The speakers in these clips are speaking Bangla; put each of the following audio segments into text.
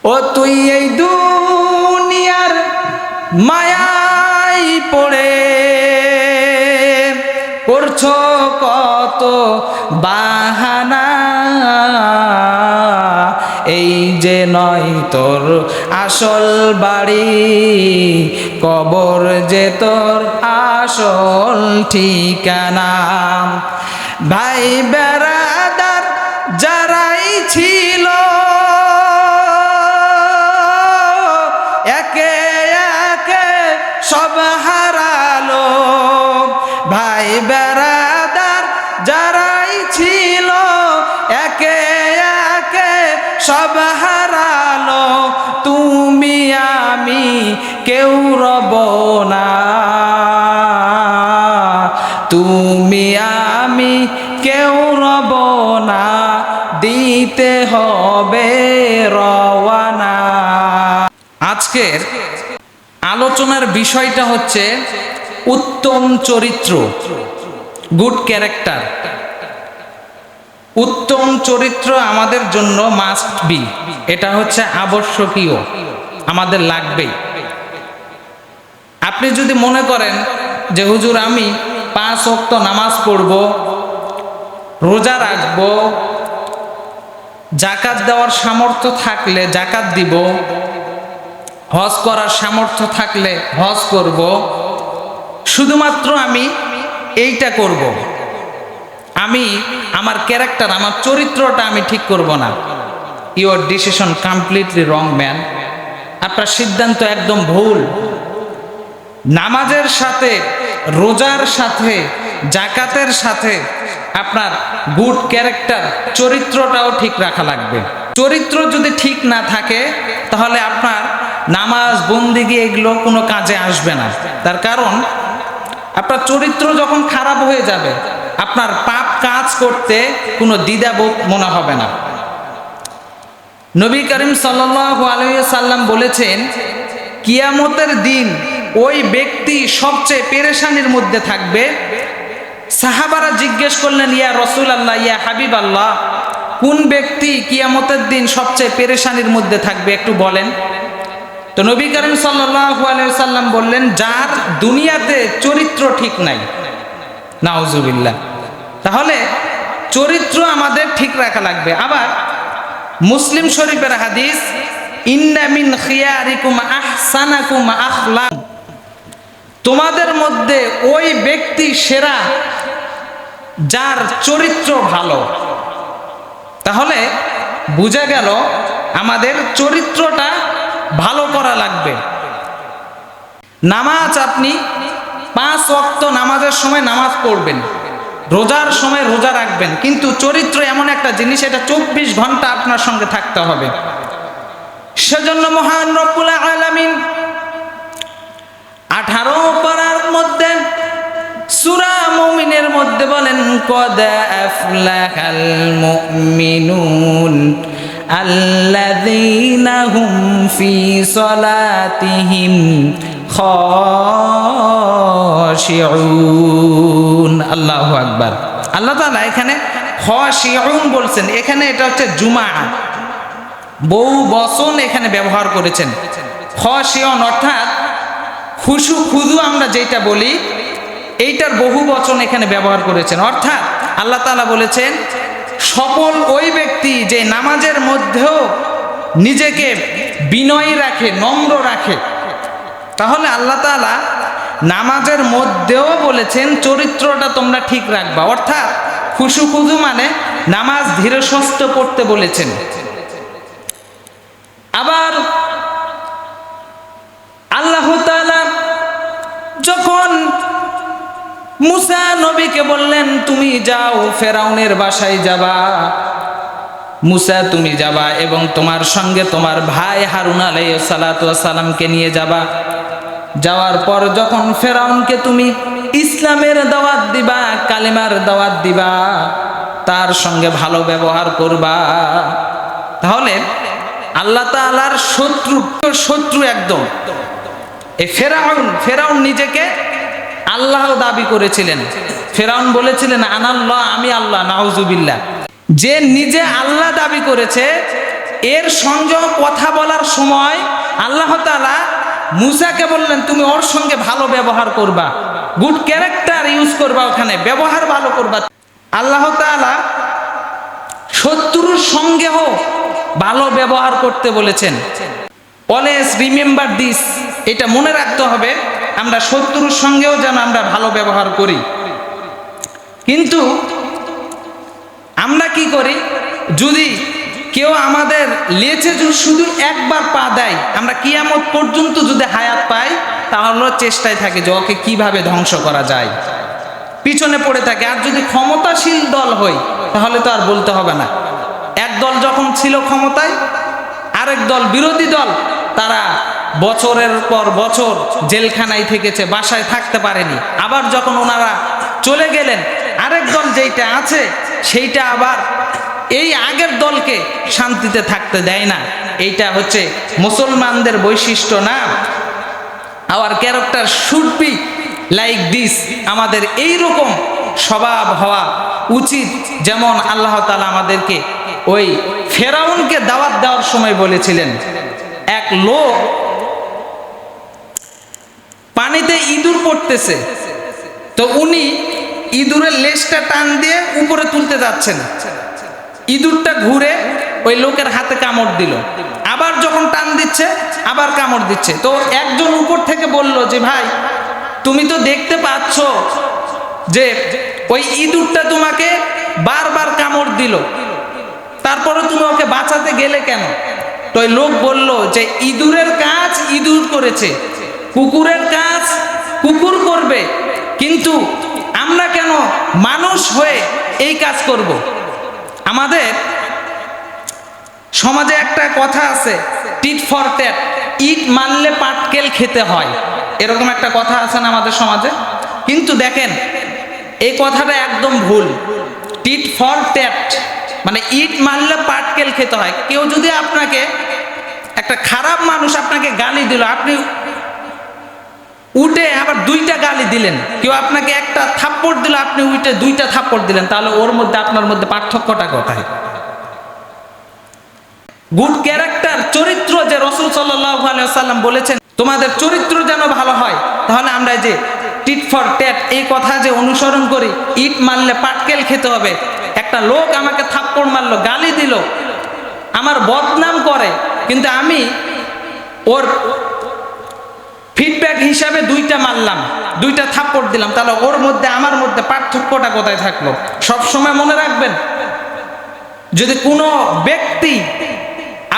ও তুই এই দুনিয়ার মায়াই পড়ে করছো কত বাহানা, এই যে নয় তোর আসল বাড়ি, কবর যে তোর আসল ঠিকানা। ভাই বেরাদার যারাই ছিল একে একে সব হারালো, ভাই বেরাদার যারাই ছিল একে একে সব হারালো। তুমি আমি কেউ রব না, তুমি আমি কেউ রব না, দিতে হবে রওয়ানা। আজকের আলোচনার বিষয়টা হচ্ছে উত্তম চরিত্র, গুড ক্যারেক্টার। উত্তম চরিত্র আমাদের জন্য মাস্ট বি, এটা হচ্ছে আবশ্যকীয়, আমাদের লাগবেই। আপনি যদি মনে করেন যে হুজুর আমি 5 ওয়াক্ত নামাজ পড়ব, রোজা রাখব, যাকাত দেওয়ার সামর্থ্য থাকলে যাকাত দিব, হজ করার সামর্থ্য থাকলে হজ করব, শুধুমাত্র আমি এইটা করব, আমি আমার ক্যারেক্টার আমার চরিত্রটা আমি ঠিক করব না, your decision completely wrong man. আপনার সিদ্ধান্ত একদম ভুল। নামাজের সাথে, রোজার সাথে, যাকাতের সাথে আপনার গুড ক্যারেক্টার চরিত্রটাও ঠিক রাখা লাগবে। চরিত্র যদি ঠিক না থাকে তাহলে আপনার নামাজ বন্দেগী এগুলো কোনো কাজে আসবে না। তার কারণ আপনার চরিত্র যখন খারাপ হয়ে যাবে আপনার পাপ কাজ করতে কোনো দ্বিধাবোধ মনে হবে না। নবী করিম সাল্লাল্লাহু আলাইহি সাল্লাম বলেছেন, কিয়ামতের দিন ওই ব্যক্তি সবচেয়ে পেরেশানির মধ্যে থাকবে। সাহাবারা জিজ্ঞেস করলেন, ইয়া রাসূলুল্লাহ, ইয়া হাবিবাল্লাহ, কোন ব্যক্তি কিয়ামতের দিন সবচেয়ে পেরেশানির মধ্যে থাকবে একটু বলেন। তো নবী করিম সাল্লাল্লাহু আলাইহি সাল্লাম বললেন, যার দুনিয়াতে চরিত্র ঠিক নাই। নাউজুবিল্লাহ। তাহলে চরিত্র আমাদের ঠিক রাখা লাগবে। আবার মুসলিম শরীফের হাদিস, ইন্না মিন খিয়ারিকুম আহসানাকুম আখলাক, তোমাদের মধ্যে ওই ব্যক্তি সেরা যার চরিত্র ভালো। তাহলে বোঝা গেল আমাদের চরিত্রটা ভালো করা লাগবে। নামাজ আপনি 5 ওয়াক্ত নামাজের সময় নামাজ পড়বেন, রোজার সময় রোজা রাখবেন, কিন্তু চরিত্র এমন একটা জিনিস, এটা 24 ঘন্টা আপনার সঙ্গে থাকতে হবে। সেজন্য মহান রব্বুল আলামিন 18 পারার মধ্যে সূরা মুমিনের মধ্যে বলেন, কদ আফলাহাল মুমিনুন আল্লাযীনা হুম ফি সলাতিহিম খাশিউন। আল্লাহু আকবার। আল্লাহ তাআলা এখানে খাশিউন বলছেন, এখানে এটা হচ্ছে জুমা, বহু বচন এখানে ব্যবহার করেছেন। খাশিউন অর্থাৎ খুশু খুদু আমরা যেটা বলি এইটার বহু বচন এখানে ব্যবহার করেছেন। অর্থাৎ আল্লাহ তাআলা বলেছেন, সফল ওই ব্যক্তি যে নামাজের মধ্যেও নিজেকে বিনয়ী রাখে, নম্র রাখে। তাহলে আল্লাহ তাআলা নামাজের মধ্যেও বলেছেন চরিত্রটা তোমরা ঠিক রাখবা, অর্থাৎ খুশু খুদু মানে নামাজ ধীরে সুস্থে পড়তে বলেছেন। আবার আল্লাহ তাআলা যখন মুসা নবীকে বললেন, তুমি যাও ফেরাউনের বাসায় যাবা, মুসা তুমি যাবা এবং তোমার সঙ্গে তোমার ভাই হারুন আলাইহিস সালাতু ওয়াস সালামকে নিয়ে যাবা। যাওয়ার পর যখন ফেরাউনকে তুমি ইসলামের দাওয়াত দিবা, কালেমার দাওয়াত দিবা, তার সঙ্গে ভালো ব্যবহার করবা। তাহলে আল্লাহ তাআলার শত্রু একদম এই ফেরাউন নিজেকে আল্লাহ দাবি করেছিলেন। ফেরাউন বলেছিলেন, আনাল্লাহ, আমি আল্লাহ। নাউজুবিল্লাহ। যে নিজে আল্লাহ দাবি করেছে এর সঙ্গে কথা বলার সময় আল্লাহ তাআলা মুসাকে বললেন তুমি ওর সঙ্গে ভালো ব্যবহার করবা, গুড ক্যারেক্টার ইউজ করবা, ওখানে ব্যবহার ভালো করবা। আল্লাহ তাআলা শত্রুর সঙ্গেও ভালো ব্যবহার করতে বলেছেন। অলওয়েজ রিমেম্বার দিস, এটা মনে রাখতে হবে, আমরা শত্রুর সঙ্গেও যেন আমরা ভালো ব্যবহার করি। কিন্তু আমরা কি করি, যদি কেউ আমাদের লেজে শুধু একবার পা দেয়, আমরা কিয়ামত পর্যন্ত যদি হায়াত পাই তাহলে চেষ্টায় থাকে যে ওকে কিভাবে ধ্বংস করা যায়, পিছনে পড়ে থাকে। আর যদি ক্ষমতাশীল দল হই তাহলে তো আর বলতে হবে না। এক দল যখন ছিল ক্ষমতায়, আরেক দল বিরোধী দল, তারা বছরের পর বছর জেলখানায় থেকেছে, বাসায় থাকতে পারেনি। আবার যখন ওনারা চলে গেলেন, আরেক দল যেইটা আছে সেইটা আবার এই আগের দলকে শান্তিতে থাকতে দেয় না। এইটা হচ্ছে মুসলমানদের বৈশিষ্ট্য না। Our character should be like this, আমাদের এই রকম স্বভাব হওয়া উচিত। যেমন আল্লাহ তাআলা আমাদেরকে ওই ফেরাউনকে দাওয়াত দেওয়ার সময় বলেছিলেন, এক লোক পানিতে ইঁদুর পড়তেছে, তো উনি ইঁদুরের লেজটা টান দিয়ে উপরে তুলতে যাচ্ছেন, ইঁদুরটা ঘুরে ওই লোকের হাতে কামড় দিল, আবার যখন টান দিচ্ছে আবার কামড় দিচ্ছে। তো একজন উপর থেকে বলল যে ভাই তুমি তো দেখতে পাচ্ছ যে ওই ইঁদুরটা তোমাকে বারবার কামড় দিল, তারপরে তুমি ওকে বাঁচাতে গেলে কেন? তো ওই লোক বলল যে ইঁদুরের কাজ ইঁদুর করেছে, কুকুরের কাজ কুকুর করবে, কিন্তু আমরা কেন মানুষ হয়ে এই কাজ করব? আমাদের সমাজে একটা কথা আছে, টিট ফর ট্যাট, ইট মারলে পাটকেল খেতে হয়, এরকম একটা কথা আছে না আমাদের সমাজে? কিন্তু দেখেন এই কথাটা একদম ভুল। টিট ফর ট্যাট মানে ইট মারলে পাটকেল খেতে হয়। কেউ যদি আপনাকে, একটা খারাপ মানুষ আপনাকে গালি দিল, আপনি উঠে আবার দুইটা গালি দিলেন, কেউ আপনাকে একটা থাপ্পড় দিল, আপনি উঠে দুইটা থাপ্পড় দিলেন, তাহলে ওর মধ্যে আপনার মধ্যে পার্থক্যটা কোথায়? গুড ক্যারেক্টার, চরিত্র যে রাসূল সাল্লাল্লাহু আলাইহি ওয়াসাল্লাম বলেছেন তোমাদের চরিত্র যেন ভালো হয়, তাহলে আমরা যে টিট ফর ট্যাট এই কথা যে অনুসরণ করি, ইট মারলে পাটকেল খেতে হবে। একটা লোক আমাকে থাপ্পড় মারলো, গালি দিল, আমার বদনাম করে, কিন্তু আমি ওর ফিডব্যাক হিসাবে দুইটা মারলাম, দুইটা থাপ্পড় দিলাম, তাহলে ওর মধ্যে আমার মধ্যে পার্থক্যটা কোথায় থাকলো? সব সময় মনে রাখবেন, যদি কোনো ব্যক্তি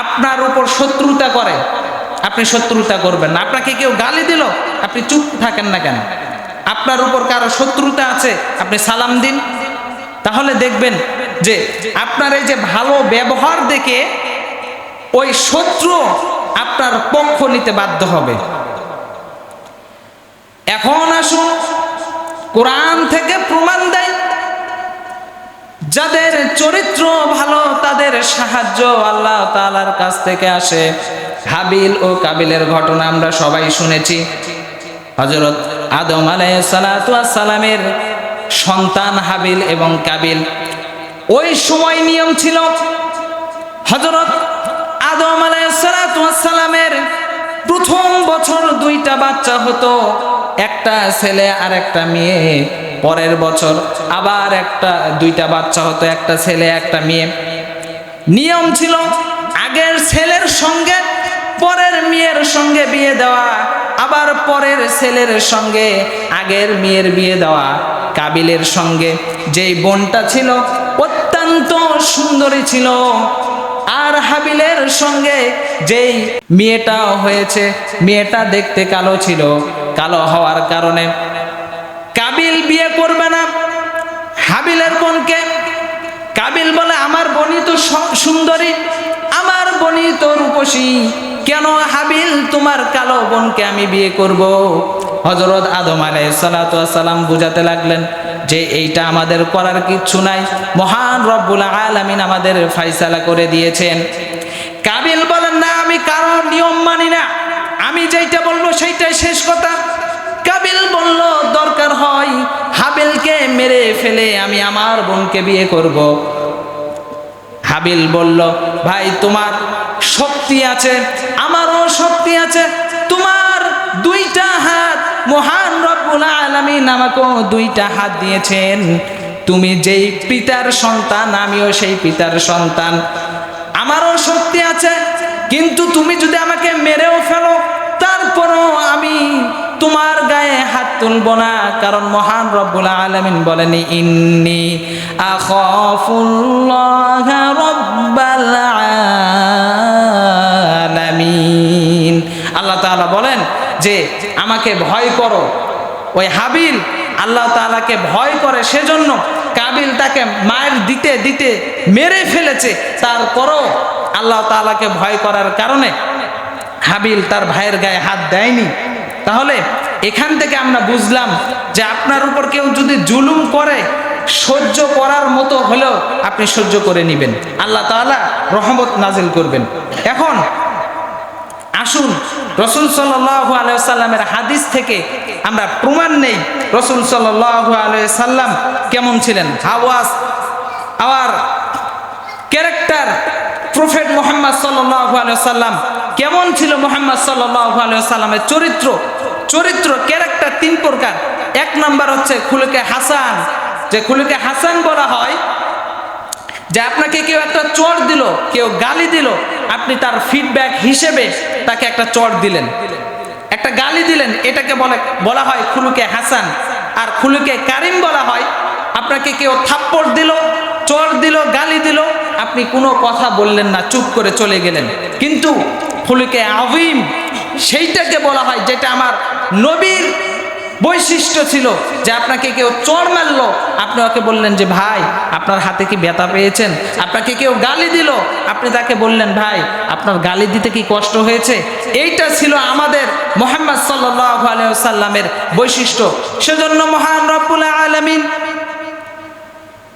আপনার উপর শত্রুতা করে, আপনি শত্রুতা করবেন না। আপনাকে কেউ গালি দিল, আপনি চুপ থাকেন না কেন? আপনার উপর কারো শত্রুতা আছে, আপনি সালাম দিন। তাহলে দেখবেন যে আপনার এই যে ভালো ব্যবহার দেখে ওই শত্রু আপনার পক্ষ নিতে বাধ্য হবে। এখন আসুন, কোরআন থেকে প্রমাণ দেয় যাদের চরিত্র ভালো তাদের সাহায্য আল্লাহ তাআলার কাছ থেকে আসে। হাবিল ও কাবিলের ঘটনা আমরা সবাই শুনেছি। হযরত আদম আলাইহিস সালাতু ওয়াস সালামের সন্তান হাবিল এবং কাবিল। ওই সময় নিয়ম ছিল, হযরত আদম আলাইহিস সালাতু ওয়াস সালামের প্রথম বছর দুইটা বাচ্চা হতো, একটা ছেলে আর একটা মেয়ে। পরের বছর আবার দুইটা বাচ্চা হতো, একটা ছেলে একটা মেয়ে। নিয়ম ছিল আগের ছেলের সঙ্গে পরের মেয়ের সঙ্গে বিয়ে দেওয়া, আবার পরের ছেলের সঙ্গে আগের মেয়ের বিয়ে দেওয়া। কাবিলের সঙ্গে যেই বোনটা ছিল অত্যন্ত সুন্দরী ছিল, আর হাবিলের সঙ্গে যেই মেয়েটা হয়েছে মেয়েটা দেখতে কালো ছিল। কালো হওয়ার কারণে কাবিল বিয়ে করবে না হাবিলের বোনকে। কাবিল বলে আমার বোনই তো সুন্দরী, আমার বোনই তো রূপসী, কেন হাবিল তোমার কালো বোনকে আমি বিয়ে করব? হযরত আদম আলাইহিস সালাতু ওয়াস সালাম বুঝাতে লাগলেন যে এইটা আমাদের করার কিচ্ছু নাই, মহান রব্বুল আলামিন আমাদের ফয়সালা করে দিয়েছেন। কাবিল বলেন না, আমি কারো নিয়ম মানি না, আমি যেটা বলবো সেইটাই শেষ কথা। কাবিল বলল দরকার হয় হাবিলকে মেরে ফেলে আমি আমার বোনকে বিয়ে করব। হাবিল বলল, ভাই তোমার শক্তি আছে, আমারও শক্তি আছে, তোমার দুইটা হাত, মহান রব্বুল আলামিন আমাকেও দুইটা হাত দিয়েছেন, তুমি যেই পিতার সন্তান আমিও সেই পিতার সন্তান, আমারও শক্তি আছে, কিন্তু তুমি যদি আমাকে মেরেও ফেলো তারপরও আমি তোমার গায়ে হাত তুলব না, কারণ মহান রব্বুল আলামিন বলেন ইন্নী আখাফুল্লাহ রাব্বাল আলামিন। আল্লাহ তাআলা বলেন যে আমাকে ভয় করো। ওই হাবিল আল্লাহ তাআলাকে ভয় করে, সেজন্য কাবিল তাকে মায়ের দিতে দিতে মেরে ফেলেছে, তারপরও আল্লাহ তাআলাকে ভয় করার কারণে হাবিল তার ভাইয়ের গায়ে হাত দেয়নি। তাহলে এখান থেকে আমরা বুঝলাম যে আপনার উপর কেউ যদি জুলুম করে সহ্য করার মতো হলেও আপনি সহ্য করে নেবেন, আল্লাহ তাআলা রহমত নাজিল করবেন। এখন আসুন রাসূল সাল্লাল্লাহু আলাইহি ওয়াসাল্লামের হাদিস থেকে আমরা প্রমাণ নেই রাসূল সাল্লাল্লাহু আলাইহি সাল্লাম কেমন ছিলেন। How was our character prophet Muhammad সাল্লাল্লাহু আলাইহি ওয়াসাল্লাম, কেমন ছিল মুহাম্মদ সাল্লাল্লাহু আলাইহি ওয়াসাল্লামের চরিত্র ক্যারেক্টার তিন প্রকার। এক নাম্বার হচ্ছে খুলুকে হাসান, যে খুলুকে হাসান বলা হয় যে আপনাকে কেউ একটা চড় দিল, কেউ গালি দিল, আপনি তার ফিডব্যাক হিসেবে তাকে একটা চড় দিলেন, একটা গালি দিলেন, এটাকে বলা হয় খুলুকে হাসান। আর খুলুকে কারিম বলা হয় আপনাকে কেউ থাপ্পড় দিল, চড় দিল, গালি দিল, আপনি কোনো কথা বললেন না, চুপ করে চলে গেলেন। কিন্তু খুলুকে আযীম সেইটাকে বলা হয় যেটা আমার নবীর বৈশিষ্ট্য ছিল, যে আপনাকে কেউ চড় মারলো, আপনি ওকে বললেন যে ভাই আপনার হাতে কি ব্যথা পেয়েছেন, আপনাকে কেউ গালি দিল, আপনি তাকে বললেন ভাই আপনার গালি দিতে কি কষ্ট হয়েছে। এইটা ছিল আমাদের মুহাম্মদ সাল্লাল্লাহু আলাইহি ওয়াসাল্লামের বৈশিষ্ট্য। সেজন্য মহান রব্বুল আলামিন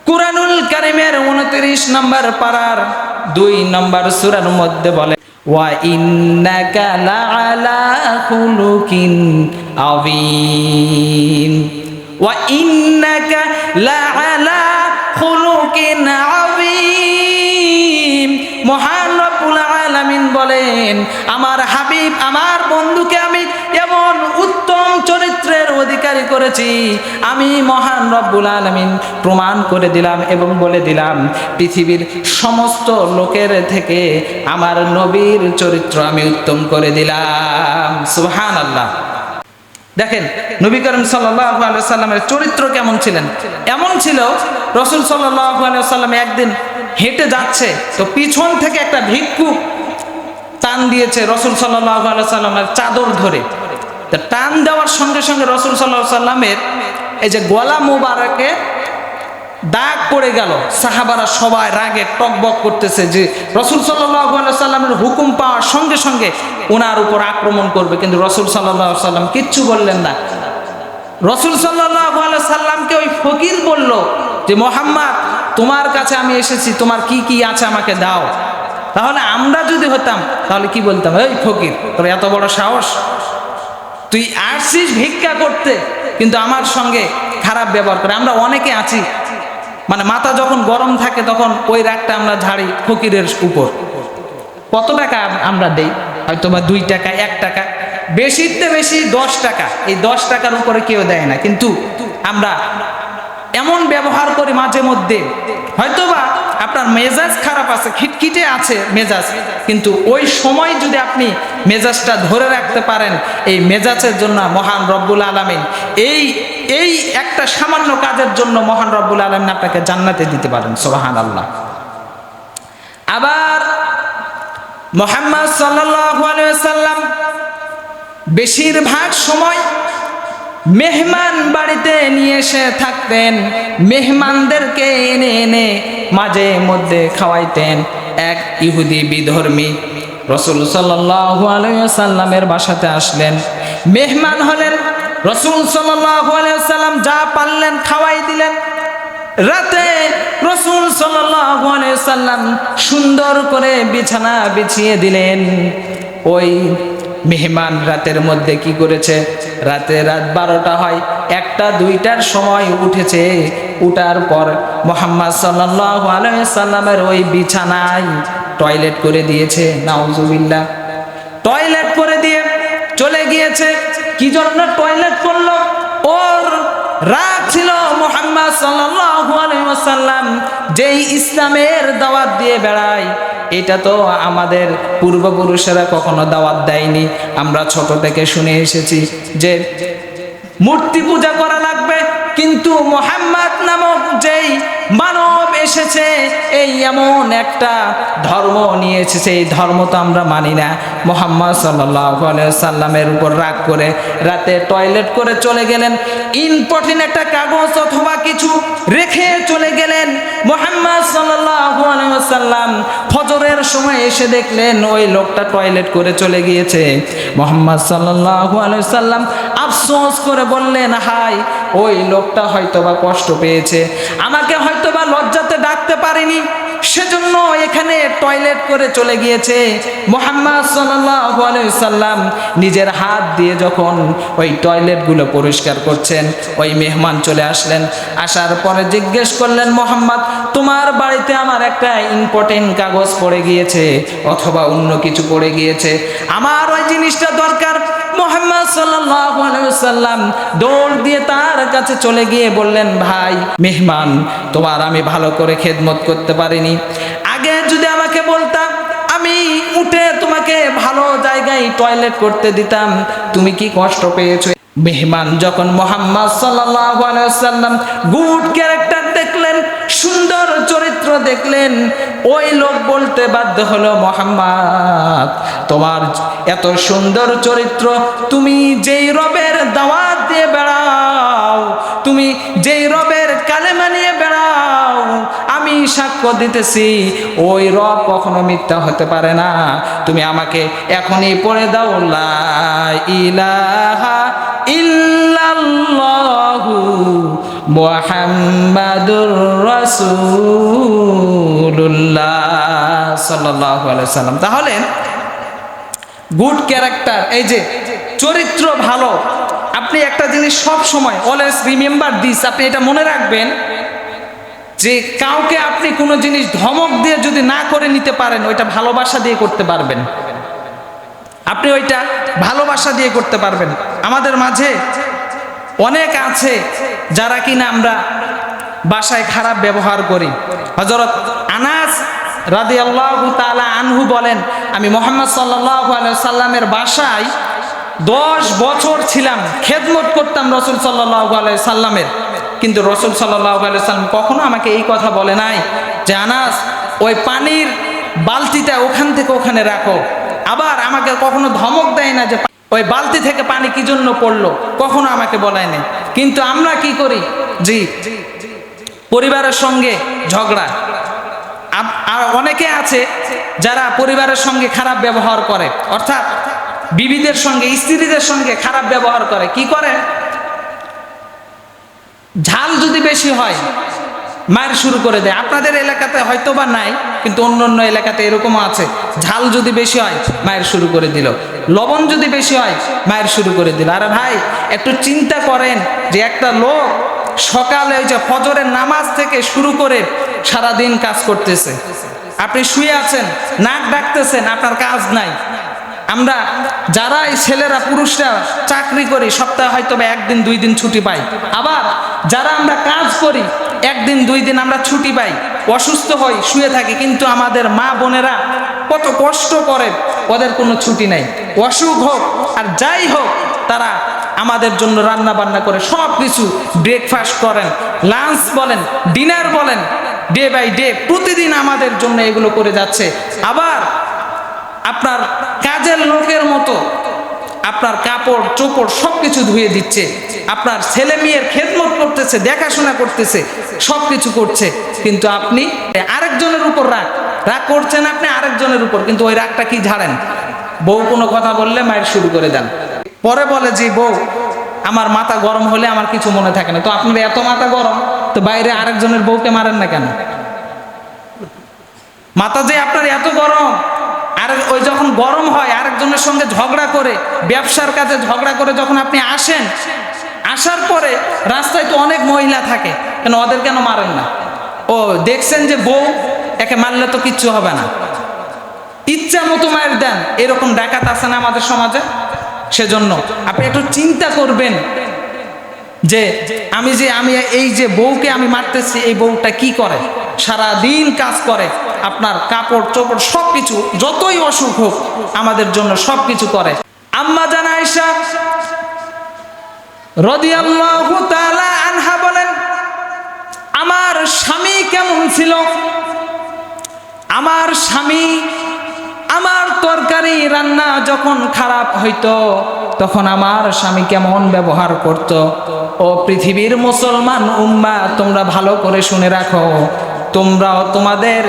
কুরআনুল কারীমের 29 নম্বর পারার 2 নম্বর সূরার মধ্যে বলে ওয়া ইন্নাকা লাআলা খুলুকিন আযীম, ওয়া ইন্নাকা লাআলা খুলুকিন আযীম। মহান রব্বুল আলামিন বলেন আমার হাবিব, আমার বন্ধুকে আমি এমন উত্তম চরিত্রের অধিকারী করেছি, আমি মহান রব্বুল আলামিন প্রমাণ করে দিলাম এবং বলে দিলাম পৃথিবীর সমস্ত লোকের থেকে আমার নবীর চরিত্র আমি উত্তম করে দিলাম। সুবহানাল্লাহ। দেখেন নবী করিম সাল্লাল্লাহু আলাইহি ওয়াসাল্লামের চরিত্র কেমন ছিলেন। এমন ছিল রাসূল সাল্লাল্লাহু আলাইহি ওয়াসাল্লাম একদিন হেঁটে যাচ্ছে, তো পিছন থেকে একটা ভিক্ষুক টান দিয়েছে রাসূল সাল্লাল্লাহু আলাইহি ওয়াসাল্লামের চাদর ধরে। তো টান দেওয়ার সঙ্গে সঙ্গে রাসূল সাল্লাল্লাহু আলাইহি ওয়াসাল্লামের এই যে গলা মোবারকে দাগ পড়ে গেল। সাহাবারা সবাই রাগে টকবক করতেছে যে রাসূল সাল্লাল্লাহু আলাইহি ওয়াসাল্লামের হুকুম পাওয়ার সঙ্গে সঙ্গে ওনার উপর আক্রমণ করবে, কিন্তু রাসূল সাল্লাল্লাহু আলাইহি ওয়াসাল্লাম কিচ্ছু বললেন না। রাসূল সাল্লাল্লাহু আলাইহি ওয়াসাল্লামকে ওই ফকির বলল যে মুহাম্মদ তোমার কাছে আমি এসেছি, তোমার কি কি আছে আমাকে দাও। তাহলে আমরা যদি হতাম তাহলে কি বলতাম, এই ফকির তোর এত বড় সাহস, তুই আসছিস ভিক্ষা করতে কিন্তু আমার সঙ্গে খারাপ ব্যবহার করে। আমরা অনেকে আছি মানে মাথা যখন গরম থাকে তখন ওই রাগটা আমরা ঝাড়ি ফকিরের উপর। কত টাকা আমরা দেই, হয়তো বা 2 টাকা 1 টাকা, বেশিতে বেশি 10 টাকা, এই 10 টাকার উপরে কেউ দেয় না, কিন্তু আমরা এমন ব্যবহার করি মাঝে মধ্যে। হয়তোবা আপনার মেজাজ খারাপ আছে, খিটখিটে আছে মেজাজ, কিন্তু ওই সময় যদি আপনি মেজাজটা ধরে রাখতে পারেন, এই মেজাজের জন্য মহান রব্বুল আলামিন এই একটা সামান্য কাজের জন্য মহান রব্বুল আলামিন আপনাকে জান্নাতে দিতে পারেন। সুবহানাল্লাহ। আবার মুহাম্মদ সাল্লাল্লাহু আলাইহি ওয়াসাল্লাম বেশিরভাগ সময় মেহমান বাড়িতে নিয়ে এসে থাকতেন, মেহমানদেরকে এনে এনে মাঝে মধ্যে খাওয়াইতেন। এক ইহুদি বিধর্মী রাসূল সাল্লাল্লাহু আলাইহি ওয়াসাল্লামের বাসাতে আসলেন, মেহমান হলেন। রাসূল সাল্লাল্লাহু আলাইহি ওয়াসাল্লাম যা পারলেন খাওয়াই দিলেন। রাতে রাসূল সাল্লাল্লাহু আলাইহি ওয়াসাল্লাম সুন্দর করে বিছানা বিছিয়ে দিলেন। ওই মেহমান রাতের মধ্যে কি করেছে, রাত 12টা হয়, 1টা 2টার সময় উঠেছে। উঠার পর মুহাম্মদ সাল্লাল্লাহু আলাইহি সাল্লামের ওই বিছানায় টয়লেট করে দিয়েছে। নাউজুবিল্লাহ। টয়লেট করে দিয়ে চলে গিয়েছে। কি জন্য টয়লেট করলো? ওর রাগ ছিল মুহাম্মদ সাল্লাল্লাহু আলাইহি ওয়াসাল্লাম যেই ইসলামের দাওয়াত দিয়ে বেড়ায়, এটা তো আমাদের পূর্বপুরুষেরা কখনো দাওয়াত দেয়নি। আমরা ছোট থেকে শুনে এসেছি যে মূর্তি পূজা করা লাগবে, কিন্তু মুহাম্মদ নামক যেই মানব এসেছে এই এমন একটা ধর্ম নিয়ে এসেছে, এই ধর্ম তো আমরা মানি না। মুহাম্মদ সাল্লাল্লাহু আলাইহি সাল্লামের উপর রাগ করে রাতে টয়লেট করে চলে গেলেন। ইম্পর্টেন্ট একটা কাগজ অথবা কিছু রেখে চলে গেলেন। মুহাম্মদ সাল্লাল্লাহু আলাইহি সাল্লাম ফজরের সময় এসে দেখলেন ওই লোকটা টয়লেট করে চলে গিয়েছে। মুহাম্মদ সাল্লাল্লাহু আলাইহি সাল্লাম আফসোস করে বললেন, হাই, ওই লোকটা হয়তোবা কষ্ট পেয়েছে, আমাকে হয়তোবা লজ্জাতে ডাকতে পারিনি, সেজন্য এখানে টয়লেট করে চলে গিয়েছে। মুহাম্মদ সাল্লাল্লাহু আলাইহি সাল্লাম নিজের হাত দিয়ে যখন ওই টয়লেটগুলো পরিষ্কার করছেন, ওই মেহমান চলে আসলেন। আসার পরে জিজ্ঞেস করলেন, মুহাম্মদ, তোমার বাড়িতে আমার একটা ইম্পর্টেন্ট কাগজ পড়ে গিয়েছে অথবা অন্য কিছু পড়ে গিয়েছে, আমার ওই জিনিসটা দরকার। মুহাম্মদ সাল্লাল্লাহু আলাইহি সাল্লাম দৌড় দিয়ে তার কাছে চলে গিয়ে বললেন, ভাই মেহমান, তোমার আমি ভালো করে খেদমত করতে পারিনি, আগে যদি আমাকে বলতাম আমি উঠে তোমাকে ভালো জায়গায় টয়লেট করতে দিতাম, তুমি কি কষ্ট পেয়েছো? মেহমান যখন মুহাম্মদ সাল্লাল্লাহু আলাইহি সাল্লাম গুড ক্যারেক্টার দেখলেন, সুন্দর চরিত্র দেখলেন, ওই লোক বলতে বাধ্য হলো, মুহাম্মদ, তোমার এত সুন্দর চরিত্র, তুমি যেই রবের দাওয়াত দিয়ে বেড়াও, তুমি যেই রবের কালেমা নিয়ে বেড়াও, আমি সাক্ষ্য দিতেছি ওই রব কখনো মিথ্যা হতে পারে না। তুমি আমাকে এখনই পড়ে দাও, লা ইলাহা ইল্লাল্লাহু মুহাম্মাদুর রাসূলুল্লাহ সাল্লাল্লাহু আলাইহি সাল্লাম। তাহলে গুড ক্যারেক্টার, এই যে চরিত্র ভালো, আপনি একটা জিনিস সব সময় অলওয়েজ রিমেম্বার দিস, আপনি এটা মনে রাখবেন যে কাউকে আপনি কোনো জিনিস ধমক দিয়ে যদি না করে নিতে পারেন, ওইটা ভালোবাসা দিয়ে করতে পারবেন, আপনি ওইটা ভালোবাসা দিয়ে করতে পারবেন। আমাদের মাঝে অনেক আছে যারা কিনা আমরা বাসায় খারাপ ব্যবহার করি। হযরত আনাস রাদিয়াল্লাহু তাআলা আনহু বলেন, আমি মুহাম্মদ সাল্লাল্লাহু আলাইহি সাল্লামের বাসায় 10 বছর ছিলাম, খেদমত করতাম রাসূল সাল্লাল্লাহু আলাইহি সাল্লামের, কিন্তু রাসূল সাল্লাল্লাহু আলাইহি সাল্লাম কখনো আমাকে এই কথা বলে নাই যে আনাস ওই পানির বালতিটা ওখান থেকে ওখানে রাখো। আবার আমাকে কখনো ধমক দেয় না যে ওই বালতি থেকে পানি কি জন্য পড়লো, কখনো আমাকে বলায় নাই। কিন্তু আমরা কি করি, জি, পরিবারের সঙ্গে ঝগড়া, আর অনেকে আছে যারা পরিবারের সঙ্গে খারাপ ব্যবহার করে, অর্থাৎ বিবিদের সঙ্গে, স্ত্রীদের সঙ্গে খারাপ ব্যবহার করে। কি করে, ঝাল যদি বেশি হয় মায়ের শুরু করে দেয়। আপনাদের এলাকাতে হয়তো বা নাই, কিন্তু অন্য অন্য এলাকাতে এরকমও আছে, ঝাল যদি বেশি হয় মায়ের শুরু করে দিল, লবণ যদি বেশি হয় মায়ের শুরু করে দিল। আরে ভাই, একটু চিন্তা করেন যে একটা লোক সকালে ওই যে ফজরের নামাজ থেকে শুরু করে সারাদিন কাজ করতেছে, আপনি শুয়ে আছেন, নাক ডাকতেছেন, আপনার কাজ নাই। আমরা যারা এই ছেলেরা পুরুষরা চাকরি করি, সপ্তাহে হয়তো বা 1 দিন 2 দিন ছুটি পাই, আবার যারা আমরা কাজ করি 1 দিন 2 দিন আমরা ছুটি পাই, অসুস্থ হই, শুয়ে থাকি, কিন্তু আমাদের মা বোনেরা কত কষ্ট করে, ওদের কোনো ছুটি নাই। অসুখ হোক আর যাই হোক, তারা আমাদের জন্য রান্না বান্না করে, সব কিছু ব্রেকফাস্ট করেন, লাঞ্চ বলেন, ডিনার বলেন, ডে বাই ডে প্রতিদিন আমাদের জন্য এগুলো করে যাচ্ছে। আবার আপনার কাজের লোকের মতো আপনার কাপড় চোপড় সব কিছু ধুয়ে দিচ্ছে, আপনার ছেলে মেয়ের খেদমত করতেছে, দেখাশোনা করতেছে, সব কিছু করছে, কিন্তু আপনি আরেকজনের উপর রাগ করছেন, আপনি আরেকজনের উপর, কিন্তু ওই রাগটা কি ঝাড়েন? বউ কোনো কথা বললে মায়ের শুরু করে দেন, পরে বলে যে বউ আমার মাথা গরম হলে আমার কিছু মনে থাকে না। তো আপনার এত মাথা গরম, তো বাইরে আরেকজনের বউকে মারেন না কেন? মাথা যে আপনার এত গরম, আর ওই যখন গরম হয় আরেকজনের সঙ্গে ঝগড়া করে, ব্যবসার কাজে ঝগড়া করে যখন আপনি আসেন, আসার পরে রাস্তায় তো অনেক মহিলা থাকে, কেন ওদের কেন মারেন না? ও দেখছেন যে বউ, একে মারলে তো কিচ্ছু হবে না, ইচ্ছা মতো মায়ের দেন, এরকম ডাকাত আছে না আমাদের সমাজে? সেজন্য আপনি একটু চিন্তা করবেন যে আমি এই যে বউকে আমি মারতেছি, এই বউটা কি করে? সারা দিন কাজ করে, আপনার কাপড় চোপড় সবকিছু, যতই অসুখ হোক আমাদের জন্য সবকিছু করে। আম্মা জান আয়েশা রাদিয়াল্লাহু তাআলা আনহা বলেন, আমার স্বামী কেমন ছিল? আমার স্বামী আমার তরকারি রান্না যখন খারাপ হইতো তখন আমার স্বামী কেমন ব্যবহার করত। ও পৃথিবীর মুসলমান উম্মাহ, তোমরা ভালো করে শুনে রাখো, তোমরাও তোমাদের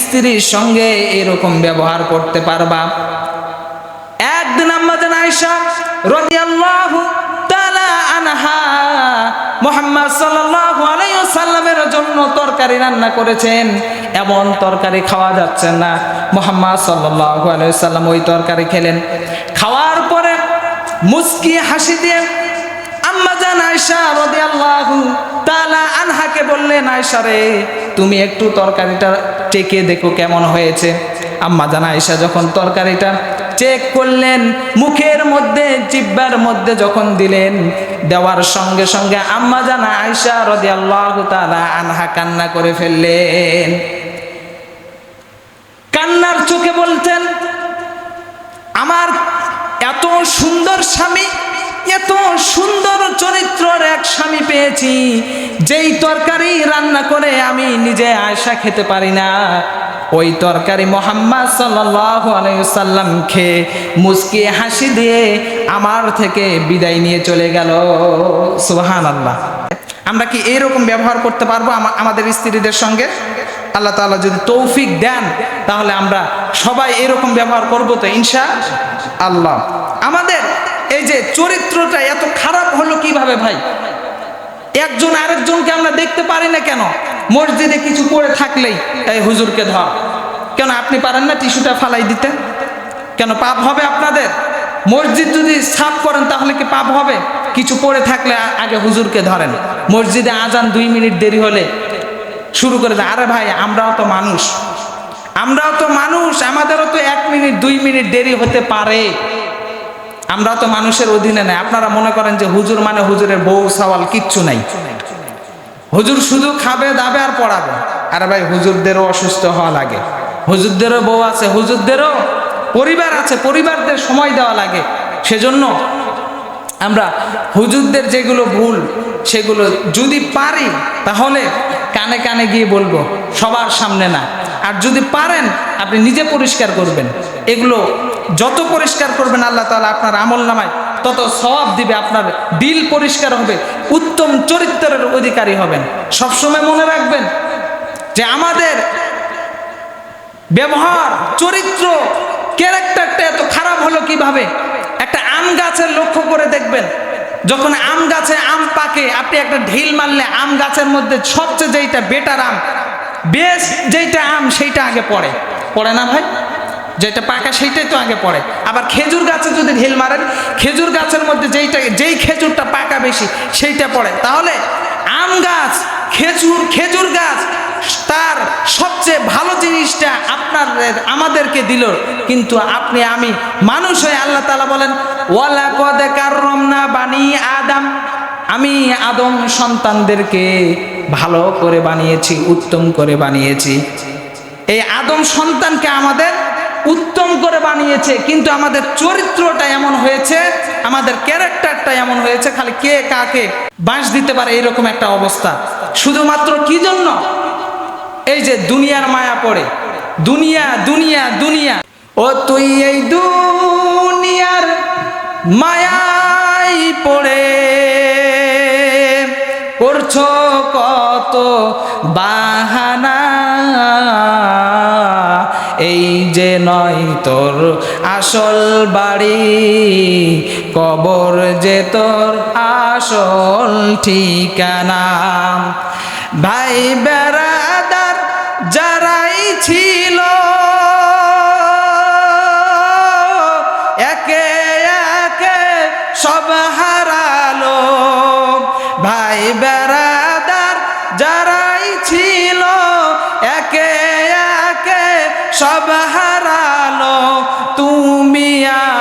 স্ত্রীর সঙ্গে এরকম ব্যবহার করতে পারবা। একদিন আম্মা জান আয়েশা রাদিয়াল্লাহু তাআলা আনহা মুহাম্মদ সাল্লাল্লাহু আলাইহি ওয়াসাল্লামের জন্য তরকারি রান্না করেছেন, এমন তরকারি খাওয়া যাচ্ছে না। মুহাম্মদ সাল্লাল্লাহু আলাইহি ওয়াসাল্লাম ওই তরকারি খেলেন, খাওয়ার পরে মুস্কি হাসি দিয়ে আম্মা জান আয়েশা রাদিয়াল্লাহু তাআলা আনহাকে বললেন, আয়েশা রে, তুমি একটু তরকারিটা চেখে দেখো কেমন হয়েছে। আম্মা জান আয়েশা যখন তরকারিটা চেক করলেন, মুখের মধ্যে জিহ্বার মধ্যে যখন দিলেন, দেওয়ার সঙ্গে সঙ্গে আম্মা জান আয়েশা রাদিয়াল্লাহু তাআলা আনহা কান্না করে ফেললেন। কান্নার চোখে বলতেন, আমার এত সুন্দর স্বামী, এত সুন্দর চরিত্রের এক স্বামী পেয়েছি, যেই তরকারি রান্না করে আমি নিজে আয়েশা খেতে পারি না, ওই তরকারি মুহাম্মদ সাল্লাল্লাহু আলাইহি ওয়াসাল্লাম খেয়ে মুস্কি হাসি দিয়ে আমার থেকে বিদায় নিয়ে চলে গেল। সুবহানাল্লাহ। আমরা কি এরকম ব্যবহার করতে পারবো আমাদের স্ত্রীদের সঙ্গে? আল্লাহ তাআলা যদি তৌফিক দেন তাহলে আমরা সবাই এরকম ব্যবহার করব তো ইনশাআল্লাহ। আমাদের এই যে চরিত্রটা এত খারাপ হলো কিভাবে ভাই? একজন আরেকজনকে আমরা দেখতে পারি না কেন? মসজিদে কিছু পড়ে থাকলেই এই হুজুরকে ধর, কেন আপনি পারেন না টিস্যুটা ফালাই দিতে? কেন পাপ হবে আপনাদের? মসজিদ যদি সাফ করেন তাহলে কি পাপ হবে? কিছু পড়ে থাকলে আগে হুজুরকে ধরেন, মসজিদে আজান 2 মিনিট দেরি হলে শুরু করে দেয়, আরে ভাই আমরাও তো মানুষ, আমাদেরও তো 1 মিনিট 2 মিনিট দেরি হতে পারে, আমরা তো মানুষের অধীনে নাই। আপনারা মনে করেন যে হুজুর মানে হুজুরের বউ সওয়াল কিচ্ছু নাই, হুজুর শুধু খাবে দাবে আর পড়াবে। আরে ভাই হুজুরদেরও অসুস্থ হওয়া লাগে, হুজুরদেরও বউ আছে, হুজুরদেরও পরিবার আছে, পরিবারদের সময় দেওয়া লাগে। সেজন্য আমরা হুজুরদের যেগুলো ভুল সেগুলো যদি পারি তাহলে কানে কানে গিয়ে বলবো, সবার সামনে না। আর যদি পারেন আপনি নিজে পরিষ্কার করবেন, এগুলো যত পরিষ্কার করবেন আল্লাহ তাআলা আপনার আমলনামায় তত সওয়াব দিবে, আপনার দিল পরিষ্কার হবে, উত্তম চরিত্রের অধিকারী হবেন। সবসময় মনে রাখবেন যে আমাদের ব্যবহার, চরিত্র, ক্যারেক্টারটা এত খারাপ হলো কিভাবে? একটা আম গাছের লক্ষ্য করে দেখবেন, যখন আম গাছে আম পাকে, আপনি একটা ঢিল মারলে আম গাছের মধ্যে সবচেয়ে যেইটা বেটার আম, বেস্ট যেইটা আম সেইটা আগে পড়ে না ভাই? যেটা পাকা সেইটাই তো আগে পড়ে। আবার খেজুর গাছে যদি ঢিল মারেন, খেজুর গাছের মধ্যে যেই খেজুরটা পাকা বেশি সেইটা পড়ে। তাহলে আম গাছ, খেজুর গাছ তার সবচেয়ে ভালো জিনিসটা আমাদেরকে দিল, কিন্তু আপনি আমি মানুষ হয়ে আল্লাহ তাআলা বলেন, ওয়ালাকাদ কাররামনা বানি আদম, আমি আদম সন্তানদেরকে ভালো করে বানিয়েছি, উত্তম করে বানিয়েছি। এই আদম সন্তানকে আমাদের উত্তম করে বানিয়েছে, কিন্তু আমাদের চরিত্রটা এমন হয়েছে, আমাদের ক্যারেক্টারটা এমন হয়েছে, খালি কে কাকে বাঁশ দিতে পারে এরকম একটা অবস্থা। শুধুমাত্র কি জন্য? এই যে দুনিয়ার মায়া পড়ে, দুনিয়া দুনিয়া দুনিয়া। ও তুই এই দুনিয়ার মায়াই পড়ে করছো কত বাহানা, এই যে নয় তোর আসল বাড়ি, কবর যে তোর আসল ঠিকানা। ভাই বেড়াদার যারাই ছিল সব হারালো, ভাই বেরাদার যারাই ছিল একে একে সব হারালো, তুমি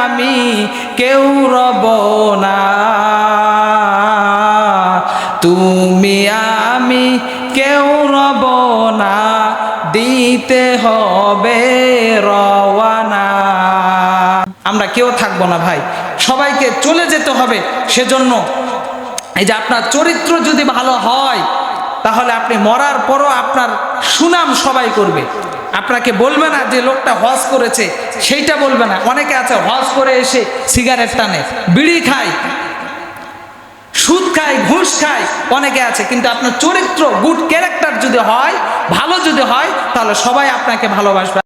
আমি কেউ রব না, তুমি আমি কেউ রব না, দিতে হবে রওয়ানা। আমরা কেউ থাকবো না ভাই, সবাইকে চলে যেতে হবে। সেজন্য এই যে আপনার চরিত্র যদি ভালো হয় তাহলে আপনি মরার পরও আপনার সুনাম সবাই করবে। আপনাকে বলবে না যে লোকটা হজ করেছে, সেইটা বলবে না। অনেকে আছে হজ করে এসে সিগারেট টানে, বিড়ি খায়, সুদ খায়, ঘুষ খায়, অনেকে আছে। কিন্তু আপনার চরিত্র, গুড ক্যারেক্টার যদি হয়, ভালো যদি হয়, তাহলে সবাই আপনাকে ভালোবাসবে।